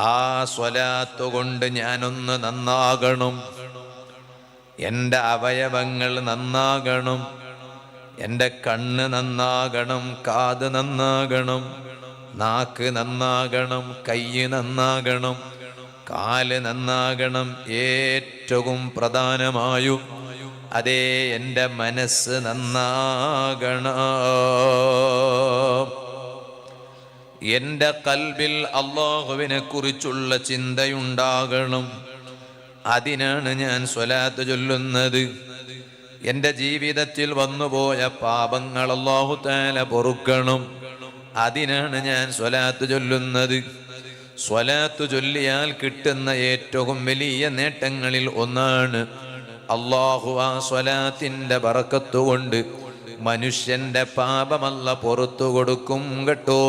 ആ സ്വലാത്ത് കൊണ്ട് ഞാനൊന്ന് നന്നാകണം. എൻ്റെ അവയവങ്ങൾ നന്നാകണം. എൻ്റെ കണ്ണ് നന്നാകണം, കാത് നന്നാകണം, നാക്ക് നന്നാകണം, കൈ നന്നാകണം, കാല് നന്നാകണം. ഏറ്റവും പ്രധാനമായും അതേ എൻ്റെ മനസ്സ് നന്നാകണം. എൻ്റെ കൽബിൽ അല്ലാഹുവിനെ കുറിച്ചുള്ള ചിന്തയുണ്ടാകണം. അതിനാണ് ഞാൻ സ്വലാത്ത് ചൊല്ലുന്നത്. എൻ്റെ ജീവിതത്തിൽ വന്നുപോയ പാപങ്ങൾ അല്ലാഹു തആല പൊറുക്കണം. അതിനാണ് ഞാൻ സ്വലാത്ത് ചൊല്ലുന്നത്. സ്വലാത്ത് ചൊല്ലിയാൽ കിട്ടുന്ന ഏറ്റവും വലിയ നേട്ടങ്ങളിൽ ഒന്നാണ് അല്ലാഹു ആ സ്വലാത്തിൻ്റെ ബറക്കത്ത് കൊണ്ട് മനുഷ്യന്റെ പാപമല്ല പുറത്തു കൊടുക്കും കേട്ടോ.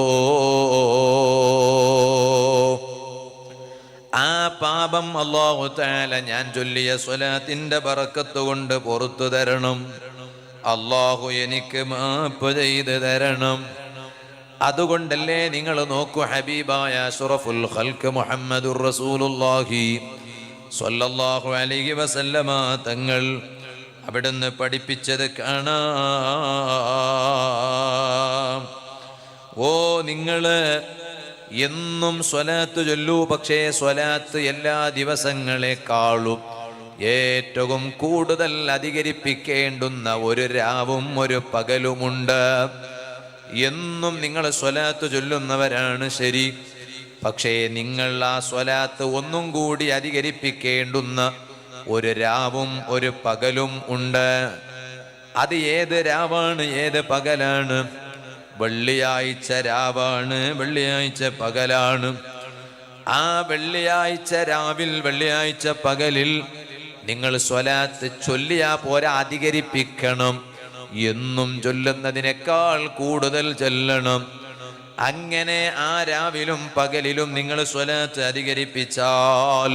ആ പാപം അല്ലാഹു തആല ഞാൻ ചൊല്ലിയ സ്വലാത്തിന്റെ ബറക്കത്ത് കൊണ്ട് പുറത്തു തരണം. അല്ലാഹു എനിക്ക് മാപ്പ് ചെയ്ത് തരണം. അതുകൊണ്ടല്ലേ നിങ്ങൾ നോക്കൂ, ഹബീബായ അഷ്റഫുൽ ഖൽഖ് മുഹമ്മദുർ റസൂലുള്ളാഹി സ്വല്ലല്ലാഹു അലൈഹി വസല്ലമ തങ്ങൾ അവിടുന്ന് പഠിപ്പിച്ചത് കാണാം. ഓ നിങ്ങള് എന്നും സ്വലാത്ത് ചൊല്ലൂ. പക്ഷേ സ്വലാത്ത് എല്ലാ ദിവസങ്ങളെക്കാളും ഏറ്റവും കൂടുതൽ അധികരിപ്പിക്കേണ്ടുന്ന ഒരു രാവും ഒരു പകലുമുണ്ട്. എന്നും നിങ്ങൾ സ്വലാത്ത് ചൊല്ലുന്നവരാണ് ശരി. പക്ഷേ നിങ്ങൾ ആ സ്വലാത്ത് ഒന്നും കൂടി അധികരിപ്പിക്കേണ്ടുന്ന ഒരു രാവും ഒരു പകലും ഉണ്ട്. അത് ഏത് രാവാണ്, ഏത് പകലാണ്? വെള്ളിയാഴ്ച രാവാണ്, വെള്ളിയാഴ്ച പകലാണ്. ആ വെള്ളിയാഴ്ച രാവിൽ, വെള്ളിയാഴ്ച പകലിൽ നിങ്ങൾ സ്വലാത്ത് ചൊല്ലിയാ പോരാ, അധികരിപ്പിക്കണം. എന്നും ചൊല്ലുന്നതിനേക്കാൾ കൂടുതൽ ചൊല്ലണം. അങ്ങനെ ആ രാവിലും പകലിലും നിങ്ങൾ സ്വലാത്ത് അധികരിപ്പിച്ചാൽ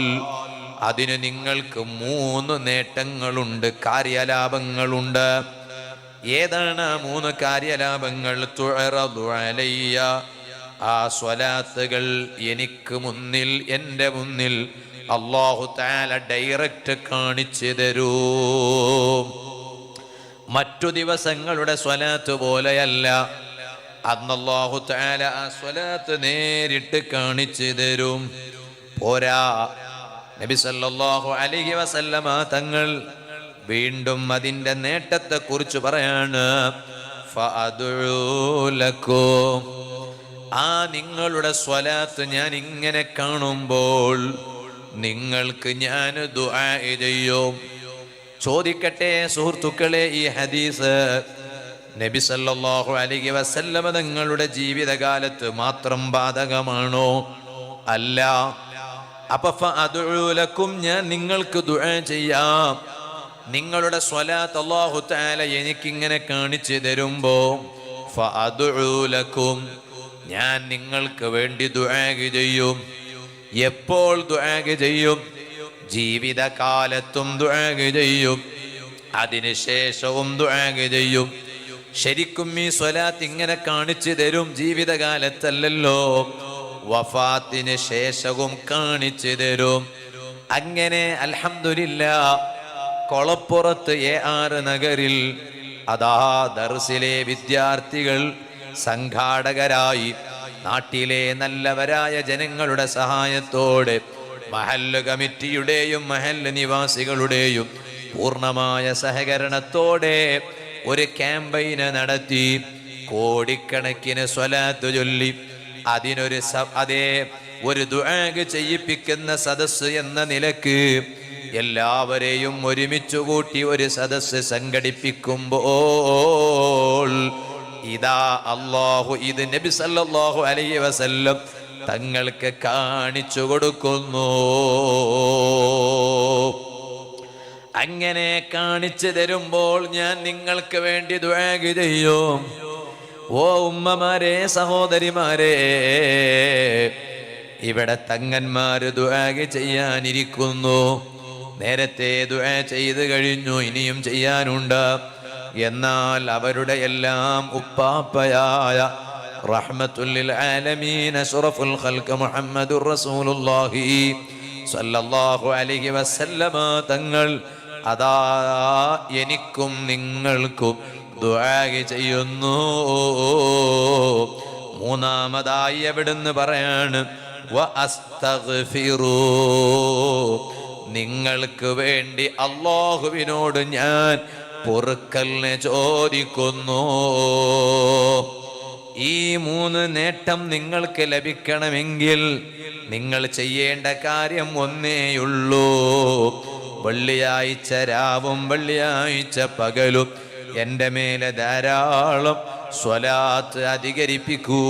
അതിന് നിങ്ങൾക്ക് 3 നേട്ടങ്ങളുണ്ട്, കാര്യലാഭങ്ങളുണ്ട്. ഏതാണ് 3 കാര്യലാഭങ്ങൾ? തുഅറദു അലയ്യ, ആ സ്വലാത്തുകൾ എനിക്ക് മുന്നിൽ, എൻ്റെ മുന്നിൽ അല്ലാഹു തആല ഡയറക്റ്റ് കാണിച്ചു തരൂ. മറ്റു ദിവസങ്ങളുടെ സ്വലാത്ത് പോലെയല്ല. അന്ന് അല്ലാഹു തആല ആ സ്വലാത്ത് നേരിട്ട് കാണിച്ചു തരും. പോരാ, നബി സല്ലല്ലാഹു അലൈഹി വസല്ലമ തങ്ങൾ വീണ്ടും അതിൻ്റെ നേട്ടത്തെ കുറിച്ച് പറയാണ്. ഫഅദുലക്കും, ആ നിങ്ങളുടെ സ്വലാത്ത് ഞാൻ ഇങ്ങനെ കാണുമ്പോൾ നിങ്ങൾക്ക് ഞാൻ ദുആ ചെയ്യും. ചോദിക്കട്ടെ സുഹൃത്തുക്കളെ, ഈ ഹദീസ് നബി സല്ലല്ലാഹു അലൈഹി വസല്ലമ തങ്ങളുടെ ജീവിതകാലത്ത് മാത്രം ബാധകമാണോ? അല്ല. അപ്പൊ ഫഅദുലക്കും, ഞാൻ നിങ്ങൾക്ക് ദുആ ചെയ്യാം. നിങ്ങളുടെ സ്വലാത്ത് അല്ലാഹു തആല എനിക്കിങ്ങനെ കാണിച്ചു തരുമ്പോ ഫഅദുലക്കും, ഞാൻ നിങ്ങൾക്ക് വേണ്ടി ദുആ ചെയ്യും. എപ്പോൾ ദുആ ചെയ്യും? ജീവിതകാലത്തും ദുആ ചെയ്യും, അതിനുശേഷവും ദുആ ചെയ്യും. ശരിക്കും ഈ സ്വലാത്ത് ഇങ്ങനെ കാണിച്ചു തരും ജീവിതകാലത്തല്ലല്ലോ, വഫാത്തിന് ശേഷവും കാണിച്ചു തരും. അങ്ങനെ അൽഹംദുലില്ലാഹ് കൊളപ്പുറത്ത് AR നഗരിൽ അതാ ദർസിലെ വിദ്യാർത്ഥികൾ സംഘാടകരായി നാട്ടിലെ നല്ലവരായ ജനങ്ങളുടെ സഹായത്തോടെ മഹല്ല് കമ്മിറ്റിയുടെയും മഹല്ല് നിവാസികളുടെയും പൂർണ്ണമായ സഹകരണത്തോടെ ഒരു ക്യാമ്പയിന് നടത്തി. കോടിക്കണക്കിന് സ്വലാത്ത് ചൊല്ലി അതിനൊരു ഒരു ദുആ ചെയ്യിപ്പിക്കുന്ന സദസ്സ് എന്ന നിലക്ക് എല്ലാവരെയും ഒരുമിച്ചു കൂട്ടി ഒരു സദസ്സ് സംഘടിപ്പിക്കുമ്പോൾ ഇതാ അല്ലാഹു ഇത് നബി സല്ലല്ലാഹു അലൈഹി വസല്ലം തങ്ങൾക്ക് കാണിച്ചു കൊടുക്കുന്നു. അങ്ങനെ കാണിച്ചു തരുമ്പോൾ ഞാൻ നിങ്ങൾക്ക് വേണ്ടി ദുആ ചെയ്യും. ഓ ഉമ്മമാരെ, സഹോദരിമാരെ, ഇവിടെ തങ്ങന്മാര് ദുആ ചെയ്യാനിരിക്കുന്നു. നേരത്തെ ദുആ ചെയ്തു കഴിഞ്ഞു, ഇനിയും ചെയ്യാനുണ്ട്. എന്നാൽ അവരുടെ എല്ലാം ഉപ്പാപ്പയായ റഹ്മത്തുൽ ലിൽ ആലമീൻ അഷ്റഫുൽ ഖൽഖ് മുഹമ്മദുർ റസൂലുള്ളാഹി സ്വല്ലല്ലാഹു അലൈഹി വസല്ലമ തങ്ങൾ അതാ എനിക്കും നിങ്ങൾക്കും ദുആ ചെയ്യുന്നു. മൂന്നാമതായി അവിടുന്ന് പറയാണ് വഅസ്തഗ്ഫിറൂ, നിങ്ങൾക്ക് വേണ്ടി അല്ലാഹുവിനോട് ഞാൻ പൊറുക്കലിനെ ചോദിക്കുന്നു. ഈ മൂന്ന് നേട്ടം നിങ്ങൾക്ക് ലഭിക്കണമെങ്കിൽ നിങ്ങൾ ചെയ്യേണ്ട കാര്യം ഒന്നേയുള്ളൂ. വെള്ളിയാഴ്ച രാവും വെള്ളിയാഴ്ച പകലും എൻ്റെ മേലെ ധാരാളം സ്വലാത്ത് അധികരിപ്പിക്കൂ.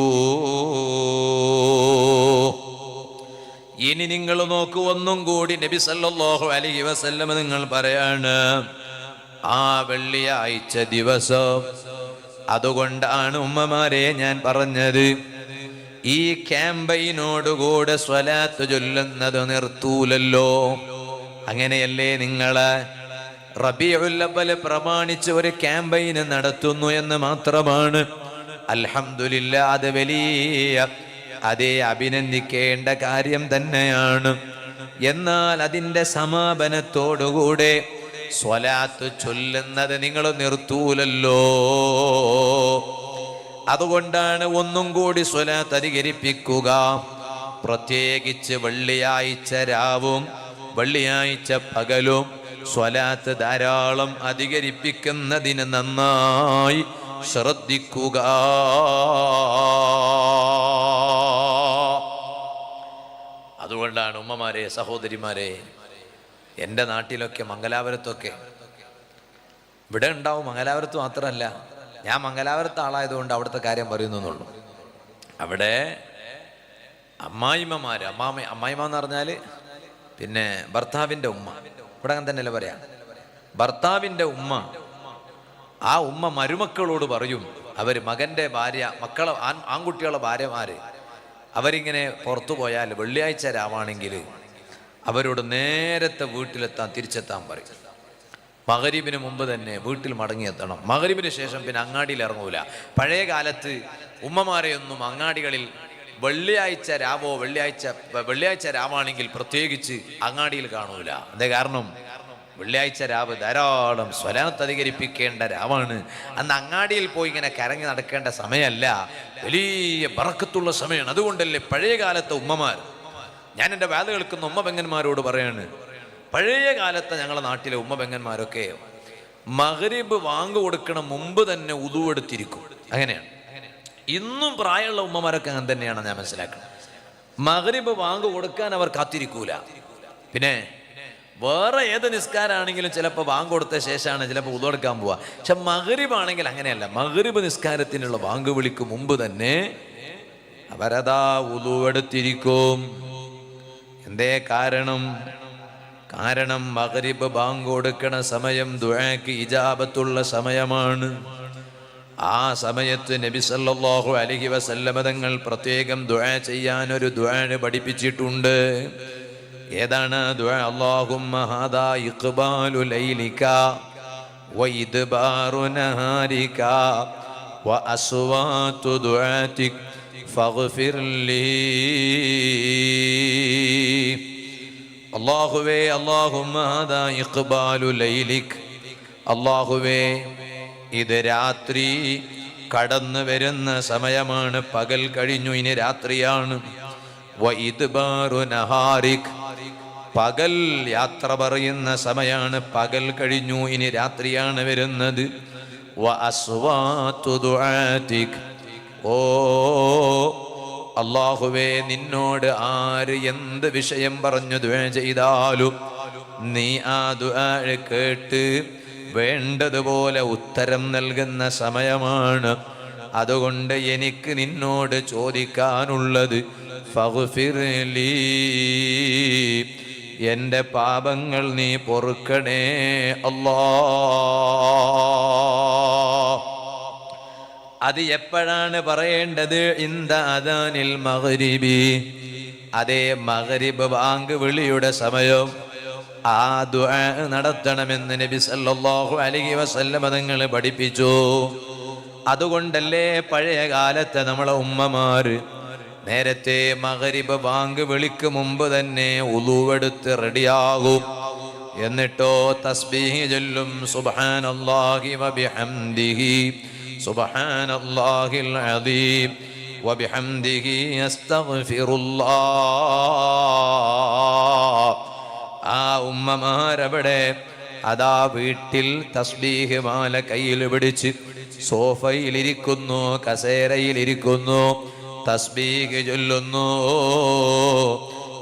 ഇനി നിങ്ങൾ നോക്കൂ, ഒന്നും കൂടി നബി സല്ലല്ലാഹു അലൈഹി വസല്ലം നിങ്ങൾ പറയാണ് ആ വെള്ളിയാഴ്ച ദിവസം. അതുകൊണ്ടാണ് ഉമ്മമാരെ ഞാൻ പറഞ്ഞത്, ഈ ക്യാമ്പയിനോടുകൂടെ സ്വലാത്ത് ചൊല്ലുന്നത് നിർത്തൂലല്ലോ. അങ്ങനെയല്ലേ നിങ്ങള് റബീഉൽ അവ്വൽ പ്രമാണിച്ച് ഒരു ക്യാമ്പയിന് നടത്തുന്നു എന്ന് മാത്രമാണ്. അൽഹംദുലില്ലാ, അത് വലിയ അഭിനന്ദിക്കേണ്ട കാര്യം തന്നെയാണ്. എന്നാൽ അതിൻ്റെ സമാപനത്തോടുകൂടെ സ്വലാത്ത് ചൊല്ലുന്നത് നിങ്ങൾ നിർത്തൂലല്ലോ. അതുകൊണ്ടാണ് ഒന്നും കൂടി സ്വലാത്ത് അധികരിപ്പിക്കുക. പ്രത്യേകിച്ച് വെള്ളിയാഴ്ച രാവും വെള്ളിയാഴ്ച പകലും സ്വലാത്ത് ധാരാളം അധികരിപ്പിക്കുന്നതിന് നന്നായി ശ്രദ്ധിക്കുക. അതുകൊണ്ടാണ് ഉമ്മമാരെ, സഹോദരിമാരെ, എൻ്റെ നാട്ടിലൊക്കെ മംഗലാപുരത്തൊക്കെ, ഇവിടെ ഉണ്ടാവും, മംഗലാപുരത്ത് മാത്രമല്ല, ഞാൻ മംഗലാപുരത്ത് ആളായതുകൊണ്ട് അവിടുത്തെ കാര്യം പറയുന്നുള്ളൂ. അവിടെ അമ്മായിമ്മമാര്, അമ്മായിമ്മ എന്ന് പറഞ്ഞാൽ പിന്നെ ഭർത്താവിൻ്റെ ഉമ്മ, ഇവിടെ അങ്ങനെ തന്നെയല്ലേ പറയാ, ഭർത്താവിൻ്റെ ഉമ്മ, ആ ഉമ്മ മരുമക്കളോട് പറയും, അവർ മകൻ്റെ ഭാര്യ, മക്കളെ ആൺകുട്ടികളുടെ ഭാര്യമാര് അവരിങ്ങനെ പുറത്തു പോയാൽ വെള്ളിയാഴ്ച രാവാണെങ്കിൽ അവരോട് നേരത്തെ തിരിച്ചെത്താൻ പറയും. മഗ്‌രിബിന് മുമ്പ് തന്നെ വീട്ടിൽ മടങ്ങിയെത്തണം. മഗ്‌രിബിന് ശേഷം പിന്നെ അങ്ങാടിയിൽ ഇറങ്ങൂല. പഴയ കാലത്ത് ഉമ്മമാരെയൊന്നും അങ്ങാടികളിൽ വെള്ളിയാഴ്ച രാവോ വെള്ളിയാഴ്ച രാവാണെങ്കിൽ പ്രത്യേകിച്ച് അങ്ങാടിയിൽ കാണൂല. അതേ കാരണം വെള്ളിയാഴ്ച രാവ് ധാരാളം സ്വലാത്ത് അധികരിപ്പിക്കേണ്ട രാവാണ്. അന്ന് അങ്ങാടിയിൽ പോയി ഇങ്ങനെ കറങ്ങി നടക്കേണ്ട സമയമല്ല, വലിയ ബറക്കത്തുള്ള സമയമാണ്. അതുകൊണ്ടല്ലേ പഴയ കാലത്തെ ഉമ്മമാർ, ഞാൻ എൻ്റെ വാല് കേൾക്കുന്ന ഉമ്മ പെങ്ങന്മാരോട് പറയാണ്, പഴയ കാലത്തെ ഞങ്ങളുടെ നാട്ടിലെ ഉമ്മ പെങ്ങന്മാരൊക്കെ മഗ്‌രിബ് വാങ്ക് കൊടുക്കണ മുമ്പ് തന്നെ ഉദു എടുത്തിരിക്കും. അങ്ങനെയാണ്. ഇന്നും പ്രായമുള്ള ഉമ്മമാരൊക്കെ അങ്ങനെ തന്നെയാണ് ഞാൻ മനസ്സിലാക്കുന്നത്. മഗ്‌രിബ് വാങ്ക് കൊടുക്കാൻ അവർ കാത്തിരിക്കൂല. പിന്നെ വേറെ ഏത് നിസ്കാരമാണെങ്കിലും ചിലപ്പോൾ വാങ്ക് കൊടുത്ത ശേഷമാണ് ചിലപ്പോൾ ഉദു എടുക്കാൻ പോവുക. പക്ഷെ മഗ്‌രിബ് ആണെങ്കിൽ അങ്ങനെയല്ല. മഗ്‌രിബ് നിസ്കാരത്തിനുള്ള വാങ്ക് വിളിക്ക് മുമ്പ് തന്നെ അവരതാ ഉദു എടുത്തിരിക്കും. എന്തേ കാരണം? മഗ്‌രിബ് ബാങ്ക് കൊടുക്കണ സമയം ദുആക്ക് ഇജാബത്തുള്ള സമയമാണ്. ആ സമയത്ത് നബി സല്ലല്ലാഹു അലൈഹി വസല്ലമ തങ്ങൾ പ്രത്യേകം ദുആ ചെയ്യാൻ ഒരു ദുആ പഠിപ്പിച്ചിട്ടുണ്ട്. ഏതാണ് ദുആ? അല്ലാഹുമ്മ ഹാദാ ഇഖ്ബാലു ലൈലിക വ ഇദ്ബാറു നഹാരിക വ അസ്വാതു ദുആതിക ഫഗ്ഫിർ ലീ. അല്ലാഹുവേ, അല്ലാഹുമ്മ ഹാദാ ഇഖ്ബാലു ലൈലിക, അല്ലാഹുവേ ഇത് രാത്രി കടന്നു വരുന്ന സമയമാണ്, പകൽ കഴിഞ്ഞു ഇനി രാത്രിയാണ്. വ ഇദ്ബാറു നഹാരിക, പകൽ യാത്ര പറയുന്ന സമയമാണ്, പകൽ കഴിഞ്ഞു ഇനി രാത്രിയാണ് വരുന്നത്. വ അസ്വാതു ദുആതിക, ഓ അല്ലാഹുവേ നിന്നോട് ആര് എന്ത് വിഷയം പറഞ്ഞു ദുആ ചെയ്താലും നീ ആ ദുആ കേട്ട് വേണ്ടതുപോലെ ഉത്തരം നൽകുന്ന സമയമാണ്. അതുകൊണ്ട് എനിക്ക് നിന്നോട് ചോദിക്കാനുള്ളത് ഫഗ്ഫിർ ലീ, എൻ്റെ പാപങ്ങൾ നീ പൊറുക്കണേ അല്ലാഹ്. അത് എപ്പോഴാണ് പറയേണ്ടത്? ഇന്ദ അദാനിൽ മഗ്‌രിബി, അതേ മഗ്‌രിബ് ബാങ്ക് വിളിയുടെ സമയം ആ ദുആ നടത്തണമെന്ന് നബി സല്ലല്ലാഹു അലൈഹി വസല്ലം തങ്ങൾ പഠിപ്പിച്ചു. അതുകൊണ്ടല്ലേ പഴയ കാലത്തെ നമ്മളെ ഉമ്മമാര് നേരത്തെ മഗ്രിബ് ബാങ്ക് വിളിക്ക് മുമ്പ് തന്നെ ഉളൂവെടുത്ത് റെഡിയാകും. എന്നിട്ടോ തസ്ബീഹ് ചൊല്ലും. സുബ്ഹാനല്ലാഹി വബിഹംദിഹി സുബ്ഹാനല്ലാഹിൽ അദീം വബിഹംദിഹി അസ്തഗ്ഫിറുല്ലാഹ്. ആ ഉമ്മമാരവിടെ അതാ വീട്ടിൽ തസ്ബീഹ് മാല കയ്യിൽ പിടിച്ച് സോഫയിലിരിക്കുന്നു, കസേരയിലിരിക്കുന്നു, തസ്ബീഹ് ചൊല്ലുന്നു,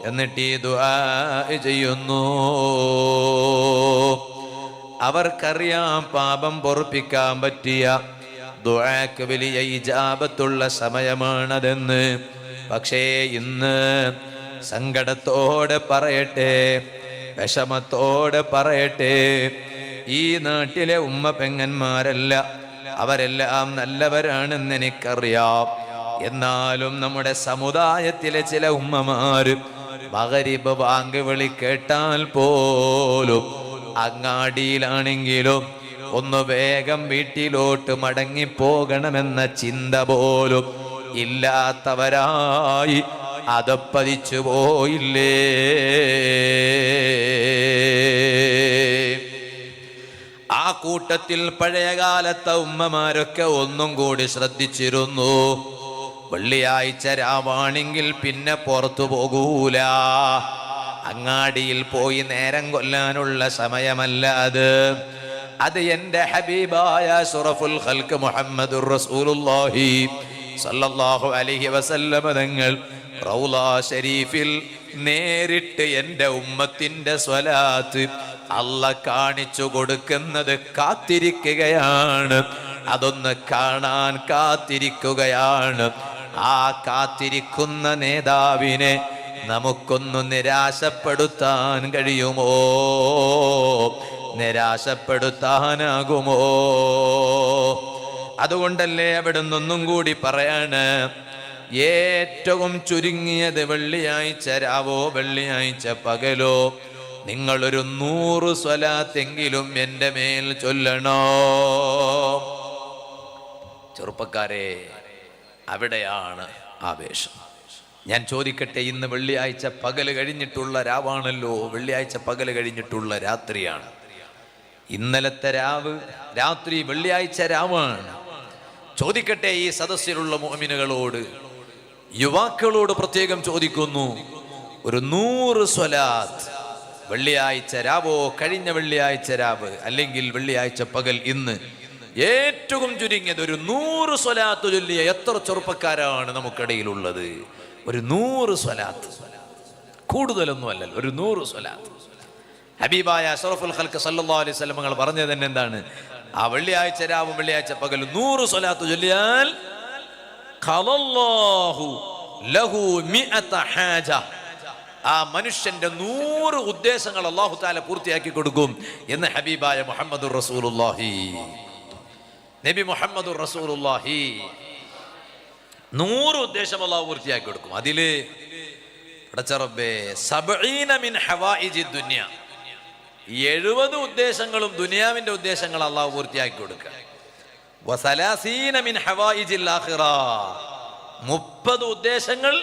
എന്നിട്ട് ഈ ദുആ ചെയ്യുന്നു. അവർക്കറിയാം പാപം പൊറുപ്പിക്കാൻ പറ്റിയ ദുആക്ക് വലിയ ഇജാബത്തുള്ള സമയമാണതെന്ന്. പക്ഷേ ഇന്ന് സങ്കടത്തോടെ പറയട്ടെ, വിഷമത്തോടെ പറയട്ടെ, ഈ നാട്ടിലെ ഉമ്മ പെങ്ങന്മാരല്ല, അവരെല്ലാം നല്ലവരാണെന്ന് എനിക്കറിയാം. എന്നാലും നമ്മുടെ സമുദായത്തിലെ ചില ഉമ്മമാര് മഗ്രിബ് ബാങ്ക് വിളി കേട്ടാൽ പോലും അങ്ങാടിയിലാണെങ്കിലും ഒന്ന് വേഗം വീട്ടിലോട്ട് മടങ്ങിപ്പോകണമെന്ന ചിന്ത പോലും ഇല്ലാത്തവരായി അതപ്പതിച്ചു പോയില്ലേ? ആ കൂട്ടത്തിൽ പഴയകാലത്തെ ഉമ്മമാരൊക്കെ ഒന്നും കൂടി ശ്രദ്ധിച്ചിരുന്നു. വെള്ളിയാഴ്ച രാവാണെങ്കിൽ പിന്നെ പുറത്തു പോകൂല. അങ്ങാടിയിൽ പോയി നേരം കൊല്ലാനുള്ള സമയമല്ല അത്. അത് എൻ്റെ ഹബീബായ അഷ്റഫുൽ ഖൽഖ് മുഹമ്മദുർ റസൂലുള്ളാഹി സല്ലല്ലാഹു അലൈഹി വസല്ലം തങ്ങൾ റൗള ശരീഫിൽ നേരിട്ട് എൻ്റെ ഉമ്മത്തിൻ്റെ സ്വലാത്ത് അല്ലാഹ് കാണിച്ചു കൊടുക്കുന്നത് കാത്തിരിക്കുകയാണ്. അതൊന്ന് കാണാൻ കാത്തിരിക്കുകയാണ്. ആ കാത്തിരിക്കുന്ന നേതാവിനെ നമുക്കൊന്ന് നിരാശപ്പെടുത്താൻ കഴിയുമോ? നിരാശപ്പെടുത്താനാകുമോ? അതുകൊണ്ടല്ലേ അവിടെ നിന്നൊന്നും കൂടി പറയാണ്, ഏറ്റവും ചുരുങ്ങിയത് വെള്ളിയാഴ്ച രാവോ വെള്ളിയാഴ്ച പകലോ നിങ്ങളൊരു 100 സ്വലാത്തെങ്കിലും എൻ്റെ മേൽ ചൊല്ലണോ? ചെറുപ്പക്കാരെ, അവിടെയാണ് ആവേശം. ഞാൻ ചോദിക്കട്ടെ, ഇന്ന് വെള്ളിയാഴ്ച പകല് കഴിഞ്ഞിട്ടുള്ള രാവാണല്ലോ, വെള്ളിയാഴ്ച പകല് കഴിഞ്ഞിട്ടുള്ള രാത്രിയാണ്. ഇന്നലത്തെ രാത്രി വെള്ളിയാഴ്ച രാവാണ്. ചോദിക്കട്ടെ, ഈ സദസ്സിലുള്ള മുഅ്മിനുകളോട്, യുവാക്കളോട് പ്രത്യേകം ചോദിക്കുന്നു, ഒരു 100 സ്വലാത്ത് വെള്ളിയാഴ്ച രാവോ കഴിഞ്ഞ വെള്ളിയാഴ്ച രാവ് അല്ലെങ്കിൽ വെള്ളിയാഴ്ച പകൽ ഇന്ന് ഏറ്റവും ചുരുങ്ങിയത് ഒരു 100 സ്വലാത്ത് ചൊല്ലിയ എത്ര ചെറുപ്പക്കാരാണ് നമുക്കിടയിലുള്ളത്? ഒരു 100 സ്വലാത്ത്, കൂടുതലൊന്നും അല്ലല്ലോ, ഒരു 100 സ്വലാത്ത്. ഹബീബായ അഷ്റഫുൽ ഖൽഖ് സല്ലല്ലാഹു അലൈഹി വസല്ലം തങ്ങൾ പറഞ്ഞത് തന്നെ എന്താണ്? ആ വെള്ളിയാഴ്ച രാവും വെള്ളിയാഴ്ച പകൽ 100 സ്വലാത്ത് ചൊല്ലിയാൽ ഖലല്ലാഹു ലഹു മിഅത ഹാജ, ആ മനുഷ്യന്റെ 100 ഉദ്ദേശങ്ങൾ അല്ലാഹു തആല പൂർത്തിയാക്കി കൊടുക്കും എന്ന് ഹബീബായ മുഹമ്മദുർ റസൂലുള്ളാഹി, നബി മുഹമ്മദുർ റസൂലുള്ളാഹി. 100 ഉദ്ദേശം അല്ലാഹു പൂർത്തിയാക്കി കൊടുക്കും. അതില് പടച്ച റബ്ബേ 70 മിൻ ഹവായിജി ദുനിയ, 70 ഉദ്ദേശങ്ങളും ദുനിയാവിന്റെ ഉദ്ദേശങ്ങൾ അല്ലാഹു പൂർത്തിയാക്കി കൊടുക്കുക. വ 30 മിൻ ഹവായിജിൽ ആഖിറ, 30 ഉദ്ദേശങ്ങൾ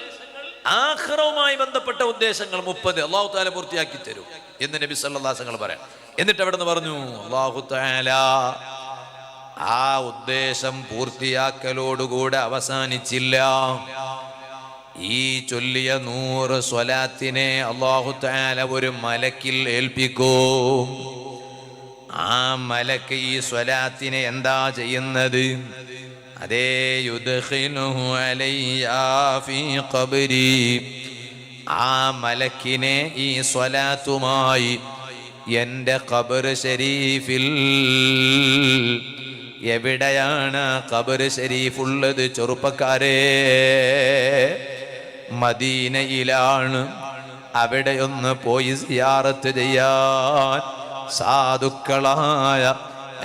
ആഖിറവുമായി ബന്ധപ്പെട്ട ഉദ്ദേശങ്ങൾ 30 അല്ലാഹു തആല പൂർത്തിയാക്കി തരും എന്ന് നബി സല്ലല്ലാഹു അലൈഹി വസല്ലം പറയാം. എന്നിട്ട് അവിടെ നിന്ന് പറഞ്ഞു, അല്ലാഹു തആല ആ ഉദ്ദേശം പൂർത്തിയാക്കലോടുകൂടെ അവസാനിച്ചില്ല. ഈ ചൊല്ലിയ 100 സ്വലാത്തിനെ അല്ലാഹു തആല ഒരു മലക്കിൽ ഏൽപ്പിക്കും. ആ മലക്ക് ഈ സ്വലാത്തിനെ എന്താ ചെയ്യുന്നത്? അതേ യുദ്ഖിലുഹു അലയ്യാ ഫീ ഖബ്രി, ആ മലക്കിനെ ഈ സ്വലാത്തുമായി എൻ്റെ ഖബർ ശരീഫിൽ, എവിടെയാണ് ഖബർ ശരീഫ് ഉള്ളത് ചെറുപ്പക്കാരെ? മദീനയിലാണ്. അവിടെയൊന്ന് പോയി സിയാറത്ത് ചെയ്യാൻ സാധുക്കളായ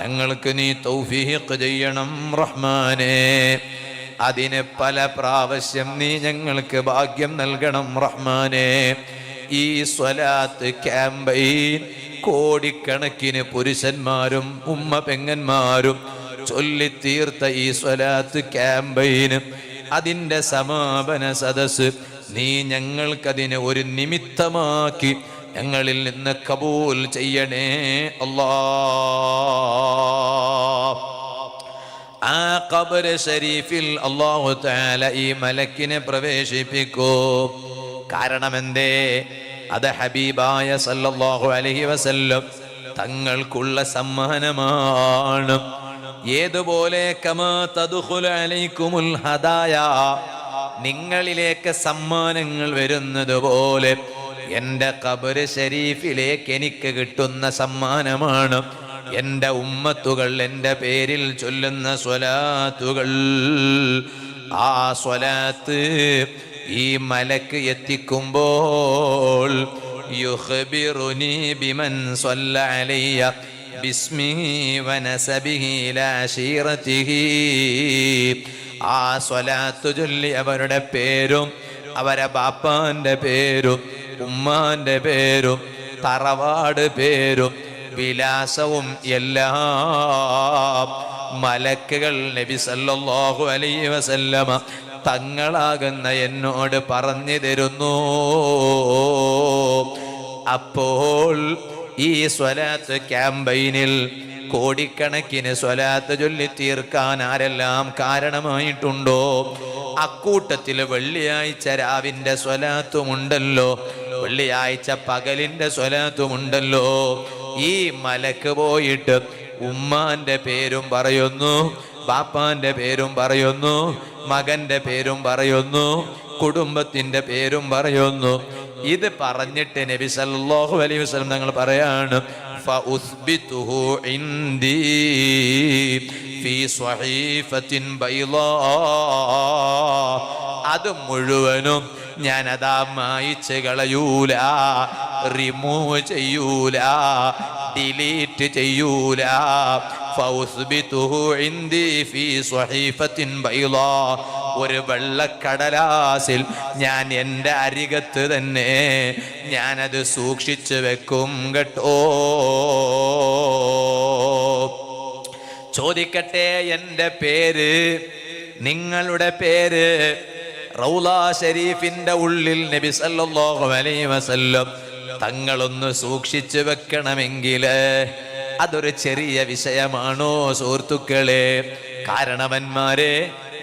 ഞങ്ങൾക്ക് നീ തൗഫീഖ് ചെയ്യണം റഹ്മാനേ. അതിന് പല പ്രാവശ്യം നീ ഞങ്ങൾക്ക് ഭാഗ്യം നൽകണം റഹ്മാനേ. ഈ സ്വലാത്ത് ക്യാമ്പയിൻ കോടിക്കണക്കിന് പുരുഷന്മാരും ഉമ്മ പെങ്ങന്മാരും ചൊല്ലിത്തീർത്ത ഈ സ്വലാത്ത് ക്യാമ്പയിന്, അതിൻ്റെ സമാപന സദസ് നീ ഞങ്ങൾക്കതിനെ ഒരു നിമിത്തമാക്കി ഞങ്ങളിൽ നിന്ന് കബൂൽ ചെയ്യണേ അല്ലാഹ്. ആ ഖബർ ശരീഫിൽ അല്ലാഹു തആല ഈ മലക്കിനെ പ്രവേശിപ്പിക്കൂ. കാരണം എന്തേ? അത് ഹബീബായ സല്ലല്ലാഹു അലൈഹി വസല്ലം തങ്ങൾക്കുള്ള സമ്മാനമാണ്. ഏതുപോലെ കമാ തദ്ഖുലു അലൈക്കുമുൽ ഹദായ, നിങ്ങളിലേക്ക് സമ്മാനങ്ങൾ വരുന്നത് പോലെ എൻ്റെ ഖബർ ശരീഫിലേക്ക് എനിക്ക് കിട്ടുന്ന സമ്മാനമാണ് എൻ്റെ ഉമ്മത്തുകൾ എൻ്റെ പേരിൽ ചൊല്ലുന്ന സ്വലാത്തുകൾ. ആ സ്വലാത്ത് ഈ മലക്ക് എത്തിക്കുമ്പോൾ യുഖ്ബിറുനി ബിമൻ സ്വല്ല അലയ്യ ബിസ്മിഹി വനസബിഹി ഇലാ ശീറതിഹി, ആ സ്വലാത്ത് ചൊല്ലി അവരുടെ പേരും അവരെ ബാപ്പാന്റെ പേരും ഉമ്മാന്റെ പേരും തറവാട് പേരും വിലാസവും എല്ലാം മലക്കുകൾ നബി സല്ലല്ലാഹു അലൈഹി വസല്ലമ തങ്ങളാകുന്ന എന്നോട് പറഞ്ഞു തരുന്നു. അപ്പോൾ ഈ സ്വലാത്ത് ക്യാമ്പയിനിൽ കോടിക്കണക്കിന് സ്വലാത്ത് ചൊല്ലി തീർക്കാൻ ആരെല്ലാം കാരണമായിട്ടുണ്ടോ, അക്കൂട്ടത്തിൽ വെള്ളിയാഴ്ച രാവിന്റെ സ്വലാത്തുമുണ്ടല്ലോ, വെള്ളിയാഴ്ച പകലിന്റെ സ്വലാത്തുമുണ്ടല്ലോ. ഈ മലക്ക് പോയിട്ട് ഉമ്മാന്റെ പേരും പറയുന്നു, ബാപ്പാന്റെ പേരും പറയുന്നു, മകന്റെ പേരും പറയുന്നു, കുടുംബത്തിന്റെ പേരും പറയുന്നു. ഇത് പറഞ്ഞിട്ട് നബി സല്ലല്ലാഹു അലൈഹി വസല്ലം തങ്ങൾ പറയാണ്, ഫഉസ്ബിതുഹു ഇൻദി ഫീ സ്വഹീഫത്തിൻ ബൈളാ, അത് മുഴുവനും ഞാൻ അതാ മായിച്ച് കളയൂല, റിമൂവ് ചെയ്യൂല, ഡിലീറ്റ് ചെയ്യൂല. ഫൗസ്ബിതുഹു ഇൻദി ഫീ സ്വഹീഫത്തിൻ ബൈളാ, ഒരു വെള്ളക്കടലാസിൽ ഞാൻ എൻ്റെ അരികത്ത് തന്നെ ഞാനത് സൂക്ഷിച്ചു വെക്കും കേട്ടോ. ചോദിക്കട്ടെ, എൻ്റെ പേര്, നിങ്ങളുടെ പേര് റൗളാ ഷരീഫിന്റെ ഉള്ളിൽ നബി സല്ലല്ലാഹു അലൈഹി വസല്ലം തങ്ങളൊന്ന് സൂക്ഷിച്ചു വെക്കണമെങ്കിൽ അതൊരു ചെറിയ വിഷയമാണോ സുഹൃത്തുക്കളെ? കാരണവന്മാരെ,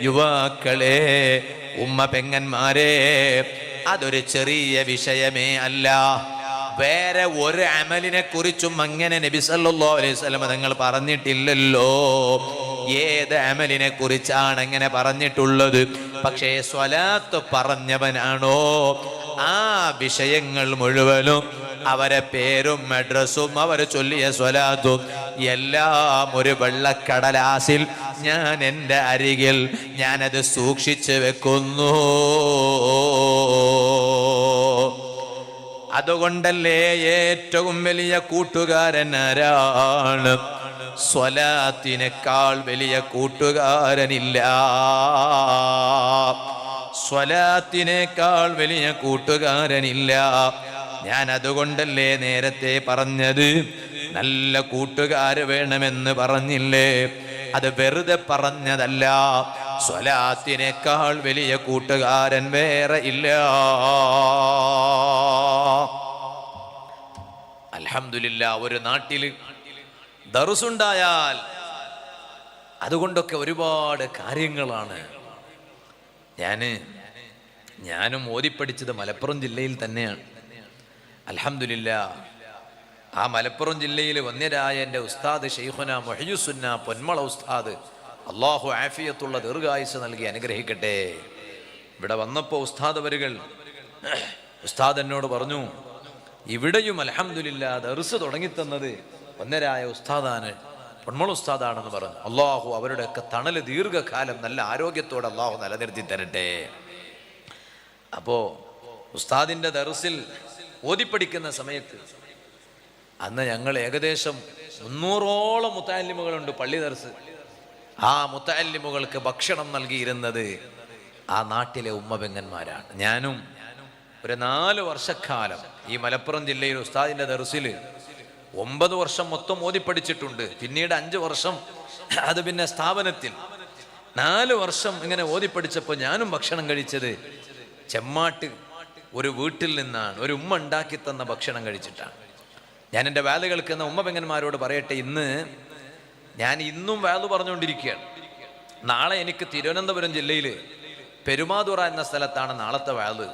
യുവാക്കളെ, ഉമ്മ പെങ്ങന്മാരെ, അതൊരു ചെറിയ വിഷയമേ അല്ല. വേറെ ഒരു അമലിനെ കുറിച്ചും അങ്ങനെ നബി സല്ലല്ലാഹു അലൈഹി വസല്ലം തങ്ങൾ പറഞ്ഞിട്ടില്ലല്ലോ. ഏത് അമലിനെ കുറിച്ചാണ് അങ്ങനെ പറഞ്ഞിട്ടുള്ളത്? പക്ഷേ സ്വലാത്ത് പറഞ്ഞവനാണോ ആ വിഷയങ്ങൾ മുഴുവനും, അവരെ പേരും അഡ്രസ്സും അവർ ചൊല്ലിയ സ്വലാത്തും എല്ലാം ഒരു വെള്ളക്കടലാസിൽ ഞാൻ എൻ്റെ അരികിൽ ഞാനത് സൂക്ഷിച്ചു വെക്കുന്നു. അതുകൊണ്ടല്ലേ ഏറ്റവും വലിയ കൂട്ടുകാരൻ ആരാണ്? സ്വലാത്തിനേക്കാൾ വലിയ കൂട്ടുകാരനില്ല. സ്വലാത്തിനേക്കാൾ വലിയ കൂട്ടുകാരനില്ല. ഞാൻ അതുകൊണ്ടല്ലേ നേരത്തെ പറഞ്ഞത്, നല്ല കൂട്ടുകാര് വേണമെന്ന് പറഞ്ഞില്ലേ? അത് വെറുതെ പറഞ്ഞതല്ല. സ്വലാത്തിനേക്കാൾ വലിയ കൂട്ടുകാരൻ വേറെ ഇല്ല. അൽഹംദുലില്ലാ, ഒരു നാട്ടില് ദർസുണ്ടായാൽ അതുകൊണ്ടൊക്കെ ഒരുപാട് കാര്യങ്ങളാണ്. ഞാനും ഓതിപ്പടിച്ചത് മലപ്പുറം ജില്ലയിൽ തന്നെയാണ്. അൽഹംദുലില്ലാ, ആ മലപ്പുറം ജില്ലയിൽ വന്യരായ എൻ്റെ ഉസ്താദ് ശൈഖുന മുഹയ്യിസുന്ന പൊന്മള ഉസ്താദ്, അള്ളാഹു ആഫിയത്തുള്ള ദീർഘായുസ് നൽകി അനുഗ്രഹിക്കട്ടെ. ഇവിടെ വന്നപ്പോൾ ഉസ്താദ് എന്നോട് പറഞ്ഞു, ഇവിടെയും അൽഹംദുലില്ലാ ദർസ് തുടങ്ങിത്തന്നത് വന്യരായ ഉസ്താദാണ്, പൊന്മള ഉസ്താദാണെന്ന് പറഞ്ഞു. അള്ളാഹു അവരുടെയൊക്കെ തണല് ദീർഘകാലം നല്ല ആരോഗ്യത്തോടെ അള്ളാഹു നിലനിർത്തി തരട്ടെ. അപ്പോൾ ഉസ്താദിൻ്റെ ദർസിൽ ഓതിപ്പടിക്കുന്ന സമയത്ത് അന്ന് ഞങ്ങൾ ഏകദേശം 300ഓളം മുത്തഅല്ലിമുകളുണ്ട് പള്ളി ദർസ്. ആ മുത്തഅല്ലിമുകൾക്ക് ഭക്ഷണം നൽകിയിരുന്നത് ആ നാട്ടിലെ ഉമ്മപെങ്ങന്മാരാണ്. ഞാനും ഒരു 4 വർഷക്കാലം ഈ മലപ്പുറം ജില്ലയിൽ ഉസ്താദിൻ്റെ ദർസിൽ 9 വർഷം മൊത്തം ഓതി പഠിച്ചിട്ടുണ്ട്. പിന്നീട് 5 വർഷം അത് പിന്നെ സ്ഥാപനത്തിൽ, 4 വർഷം ഇങ്ങനെ ഓതി പഠിച്ചപ്പോൾ ഞാനും ഭക്ഷണം കഴിച്ചത് ചെമ്മാട്ട് ഒരു വീട്ടിൽ നിന്നാണ്. ഒരു ഉമ്മ ഉണ്ടാക്കി തന്ന ഭക്ഷണം കഴിച്ചിട്ടാണ്. ഞാൻ എൻ്റെ വാല് കേൾക്കുന്ന ഉമ്മ പെങ്ങന്മാരോട് പറയട്ടെ, ഞാൻ ഇന്നും വാല് പറഞ്ഞുകൊണ്ടിരിക്കുകയാണ്. നാളെ എനിക്ക് തിരുവനന്തപുരം ജില്ലയിൽ പെരുമാതുറ എന്ന സ്ഥലത്താണ് നാളത്തെ വാല്.